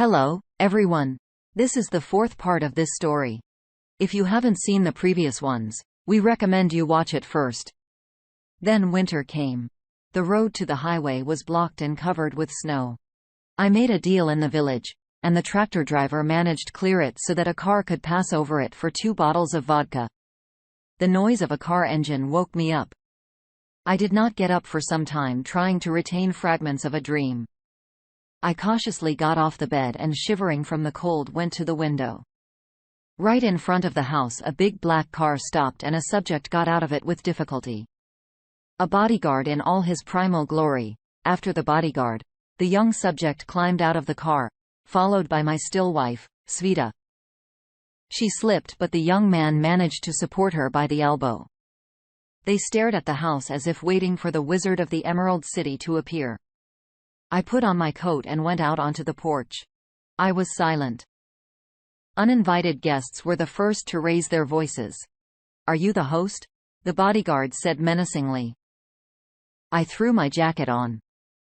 Hello, everyone. This is the fourth part of this story. If you haven't seen the previous ones, we recommend you watch it first. Then winter came. The road to the highway was blocked and covered with snow. I made a deal in the village, and the tractor driver managed to clear it so that a car could pass over it for 2 bottles of vodka. The noise of a car engine woke me up. I did not get up for some time, trying to retain fragments of a dream. I cautiously got off the bed and, shivering from the cold, went to the window. Right in front of the house, a big black car stopped and a subject got out of it with difficulty. A bodyguard in all his primal glory. After the bodyguard, the young subject climbed out of the car, followed by my still wife, Sveta. She slipped, but the young man managed to support her by the elbow. They stared at the house as if waiting for the Wizard of the Emerald City to appear. I put on my coat and went out onto the porch. I was silent. Uninvited guests were the first to raise their voices. "Are you the host?" the bodyguard said menacingly. I threw my jacket on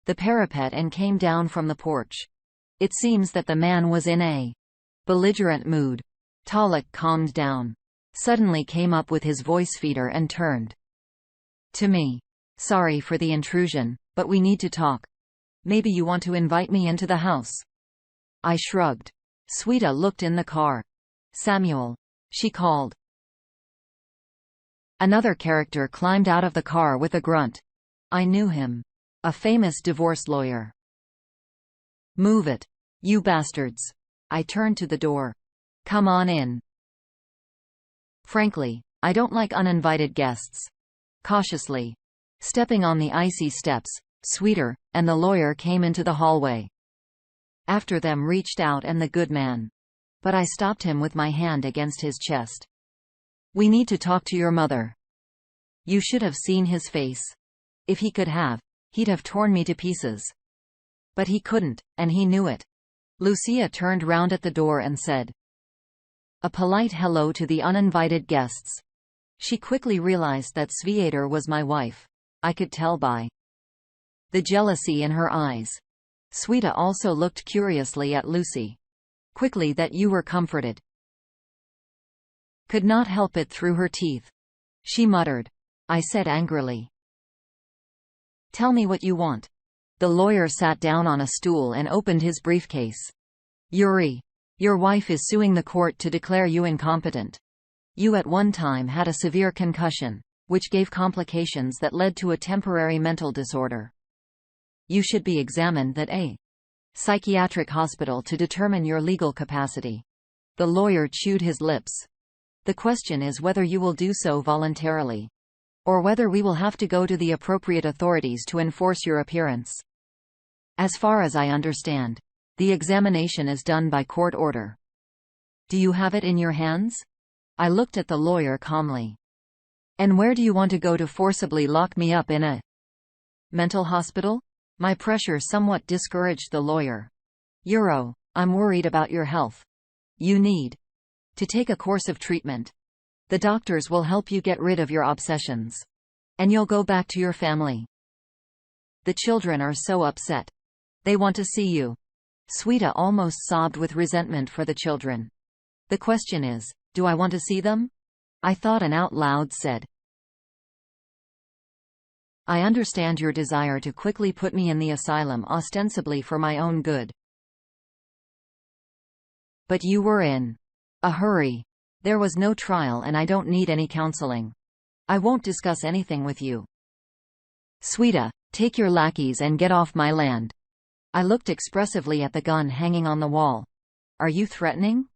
the parapet and came down from the porch. It seems that the man was in a belligerent mood. Talek calmed down, suddenly came up with his voice feeder and turned to me. "Sorry for the intrusion, but we need to talk. Maybe you want to invite me into the house?" I shrugged. Sveta looked in the car. "Samuel," she called. Another character climbed out of the car with a grunt. I knew him. A famous divorce lawyer. "Move it, you bastards." I turned to the door. "Come on in." Frankly, I don't like uninvited guests. Cautiously, stepping on the icy steps, Sveta and the lawyer came into the hallway. After them reached out and the good man. But I stopped him with my hand against his chest. "We need to talk to your mother." You should have seen his face. If he could have, he'd have torn me to pieces. But he couldn't, and he knew it. Lucia turned round at the door and said a polite hello to the uninvited guests. She quickly realized that Sveta was my wife. I could tell by the jealousy in her eyes. Sveta also looked curiously at Lucy. "Quickly, that you were comforted." Could not help it through her teeth. She muttered. I said angrily, "Tell me what you want." The lawyer sat down on a stool and opened his briefcase. "Yuri, your wife is suing the court to declare you incompetent. You at one time had a severe concussion, which gave complications that led to a temporary mental disorder. You should be examined at a psychiatric hospital to determine your legal capacity." The lawyer chewed his lips. "The question is whether you will do so voluntarily, or whether we will have to go to the appropriate authorities to enforce your appearance. As far as I understand, the examination is done by court order. Do you have it in your hands?" I looked at the lawyer calmly. "And where do you want to go to forcibly lock me up in a mental hospital?" My pressure somewhat discouraged the lawyer. "Euro, I'm worried about your health. You need to take a course of treatment. The doctors will help you get rid of your obsessions. And you'll go back to your family. The children are so upset. They want to see you." Sveta almost sobbed with resentment for the children. "The question is, do I want to see them?" I thought and out loud said, "I understand your desire to quickly put me in the asylum, ostensibly for my own good. But you were in a hurry. There was no trial and I don't need any counseling. I won't discuss anything with you. Sveta, take your lackeys and get off my land." I looked expressively at the gun hanging on the wall. "Are you threatening?"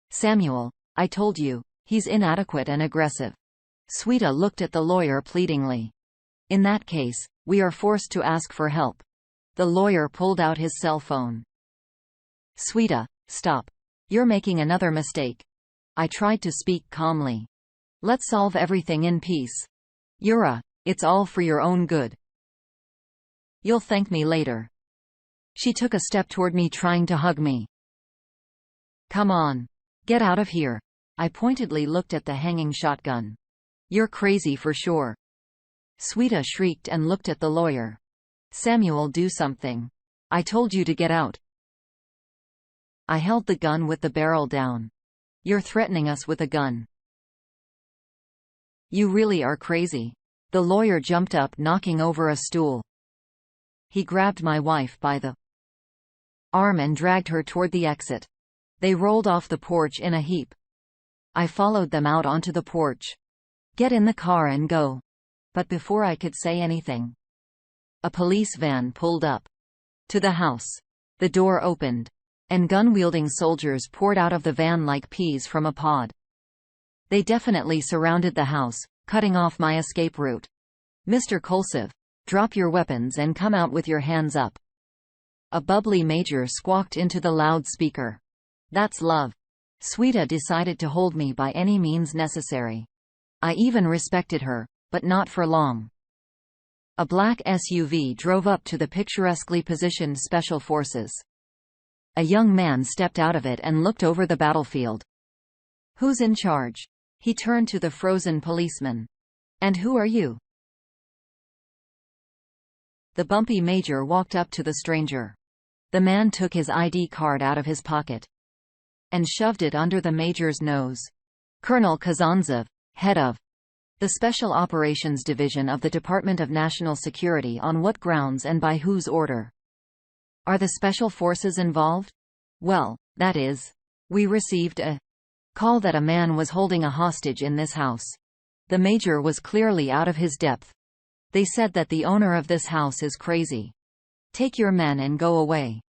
"Samuel, I told you, he's inadequate and aggressive." Sveta looked at the lawyer pleadingly. "In that case, we are forced to ask for help." The lawyer pulled out his cell phone. "Sveta, stop. You're making another mistake." I tried to speak calmly. "Let's solve everything in peace. Yura, it's all for your own good. You'll thank me later." She took a step toward me, trying to hug me. "Come on. Get out of here." I pointedly looked at the hanging shotgun. "You're crazy for sure." Sveta shrieked and looked at the lawyer. "Samuel, do something. I told you to get out." I held the gun with the barrel down. You're threatening us with a gun. You really are crazy. The lawyer jumped up, knocking over a stool. He grabbed my wife by the arm and dragged her toward the exit. They rolled off the porch in a heap. I followed them out onto the porch. Get in the car and go. But before I could say anything, a police van pulled up to the house. The door opened, and gun-wielding soldiers poured out of the van like peas from a pod. They definitely surrounded the house, cutting off my escape route. Mr. Kolsev, drop your weapons and come out with your hands up. A bubbly major squawked into the loudspeaker. That's love. Sweta decided to hold me by any means necessary. I even respected her, but not for long. A black SUV drove up to the picturesquely positioned Special Forces. A young man stepped out of it and looked over the battlefield. Who's in charge? He turned to the frozen policeman. And who are you? The bumpy major walked up to the stranger. The man took his ID card out of his pocket and shoved it under the major's nose. Colonel Kazantsev, head of the Special Operations Division of the Department of National Security. On what grounds and by whose order? Are the Special Forces involved? Well, that is, we received a call that a man was holding a hostage in this house. The major was clearly out of his depth. They said that the owner of this house is crazy. Take your men and go away.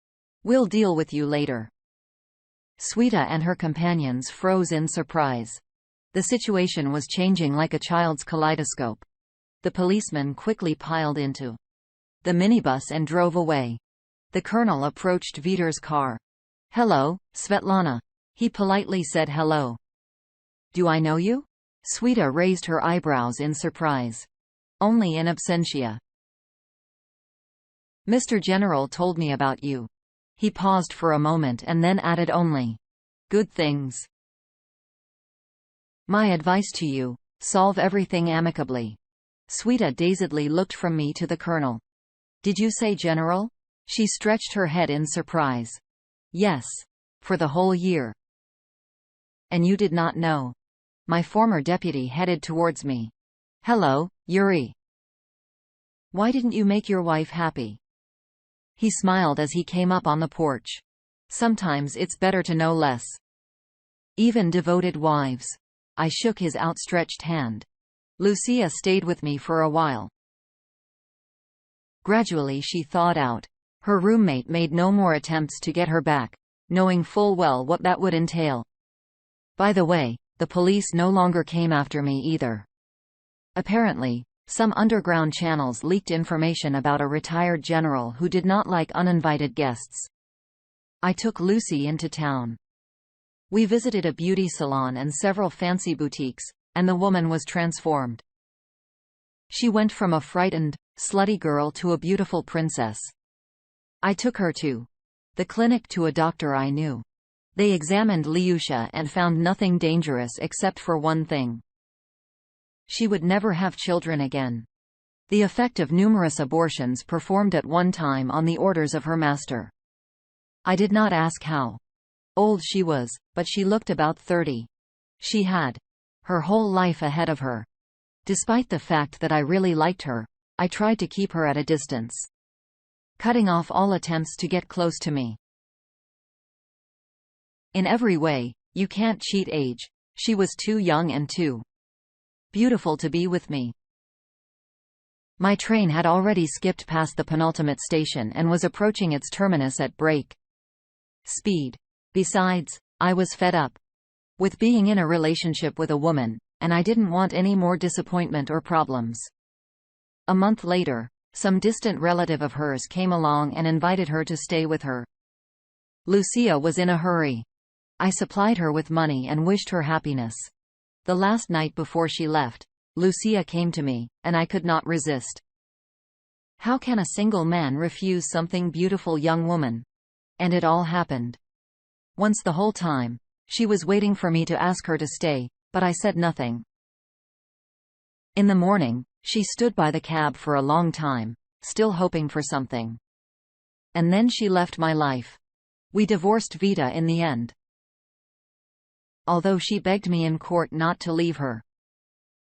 We'll deal with you later. Sweta and her companions froze in surprise. The situation was changing like a child's kaleidoscope. The policeman quickly piled into the minibus and drove away. The colonel approached Vitor's car. Hello, Svetlana. He politely said hello. Do I know you? Sweta raised her eyebrows in surprise. Only in absentia. Mr. General told me about you. He paused for a moment and then added only good things. My advice to you, solve everything amicably. Sweta dazedly looked from me to the colonel. Did you say general? She stretched her head in surprise. Yes. For the whole year. And you did not know? My former deputy headed towards me. Hello, Yuri. Why didn't you make your wife happy? He smiled as he came up on the porch. Sometimes it's better to know less. Even devoted wives. I shook his outstretched hand. Lucia stayed with me for a while. Gradually she thawed out. Her roommate made no more attempts to get her back, knowing full well what that would entail. By the way, the police no longer came after me either. Apparently, some underground channels leaked information about a retired general who did not like uninvited guests. I took Lucy into town. We visited a beauty salon and several fancy boutiques, and the woman was transformed. She went from a frightened, slutty girl to a beautiful princess. I took her to the clinic to a doctor I knew. They examined Lyusha and found nothing dangerous except for one thing. She would never have children again. The effect of numerous abortions performed at one time on the orders of her master. I did not ask how old she was, but she looked about 30. She had her whole life ahead of her. Despite the fact that I really liked her, I tried to keep her at a distance, cutting off all attempts to get close to me. In every way, you can't cheat age. She was too young and too beautiful to be with me. My train had already skipped past the penultimate station and was approaching its terminus at break speed. Besides, I was fed up with being in a relationship with a woman, and I didn't want any more disappointment or problems. A month later, some distant relative of hers came along and invited her to stay with her. Lucia was in a hurry. I supplied her with money and wished her happiness. The last night before she left, Lucia came to me, and I could not resist. How can a single man refuse something beautiful young woman? And it all happened. Once the whole time, she was waiting for me to ask her to stay, but I said nothing. In the morning, she stood by the cab for a long time, still hoping for something. And then she left my life. We divorced Vita in the end, although she begged me in court not to leave her.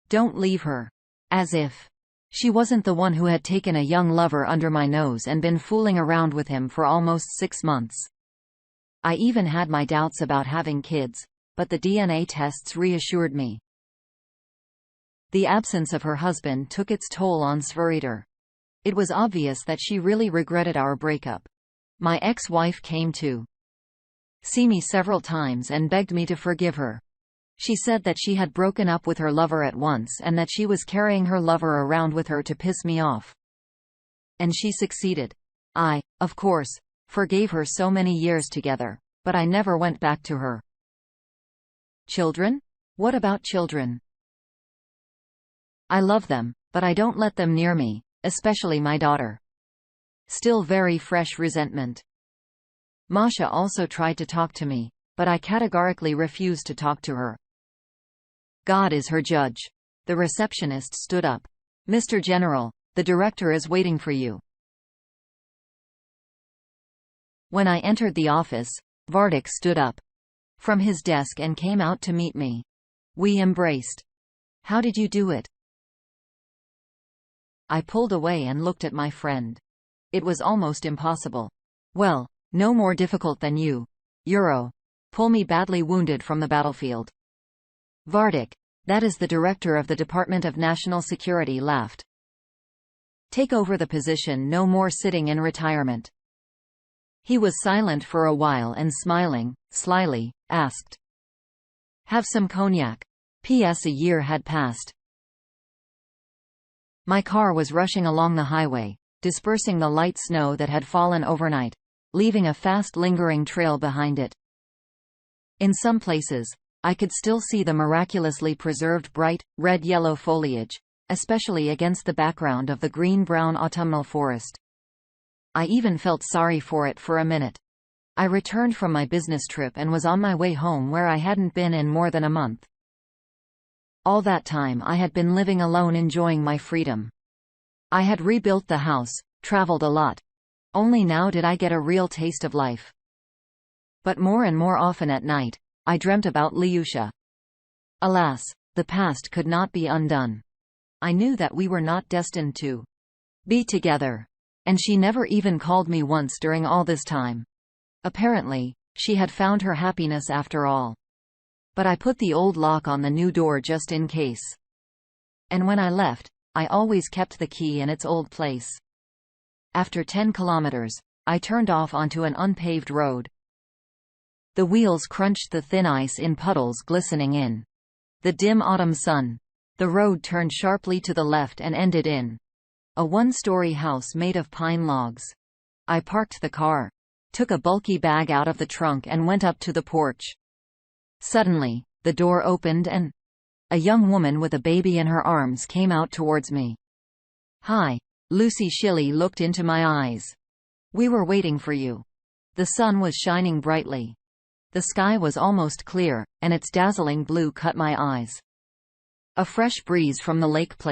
Don't leave her. As if she wasn't the one who had taken a young lover under my nose and been fooling around with him for almost 6 months. I even had my doubts about having kids, but the DNA tests reassured me. The absence of her husband took its toll on Sveriter. It was obvious that she really regretted our breakup. My ex-wife came to see me several times and begged me to forgive her. She said that she had broken up with her lover at once and that she was carrying her lover around with her to piss me off. And she succeeded. I, of course, forgave her so many years together, but I never went back to her. Children? What about children? I love them, but I don't let them near me, especially my daughter. Still very fresh resentment. Masha also tried to talk to me, but I categorically refused to talk to her. God is her judge. The receptionist stood up. Mr. General, the director is waiting for you. When I entered the office, Vardik stood up from his desk and came out to meet me. We embraced. How did you do it? I pulled away and looked at my friend. It was almost impossible. Well, no more difficult than you. Pull me badly wounded from the battlefield. Vardik, that is the director of the Department of National Security, laughed. Take over the position, no more sitting in retirement. He was silent for a while and smiling, slyly, asked. Have some cognac. P.S. A year had passed. My car was rushing along the highway, dispersing the light snow that had fallen overnight, leaving a fast lingering trail behind it. In some places, I could still see the miraculously preserved bright, red-yellow foliage, especially against the background of the green-brown autumnal forest. I even felt sorry for it for a minute. I returned from my business trip and was on my way home, where I hadn't been in more than a month. All that time I had been living alone, enjoying my freedom. I had rebuilt the house, traveled a lot. Only now did I get a real taste of life. But more and more often at night, I dreamt about Lyusha. Alas, the past could not be undone. I knew that we were not destined to be together. And she never even called me once during all this time. Apparently, she had found her happiness after all. But I put the old lock on the new door just in case. And when I left, I always kept the key in its old place. After 10 kilometers, I turned off onto an unpaved road. The wheels crunched the thin ice in puddles glistening in the dim autumn sun. The road turned sharply to the left and ended in a one-story house made of pine logs. I parked the car, took a bulky bag out of the trunk and went up to the porch. Suddenly, the door opened and a young woman with a baby in her arms came out towards me. Hi. Lucy Shilley looked into my eyes. We were waiting for you. The sun was shining brightly. The sky was almost clear, and its dazzling blue cut my eyes. A fresh breeze from the lake played.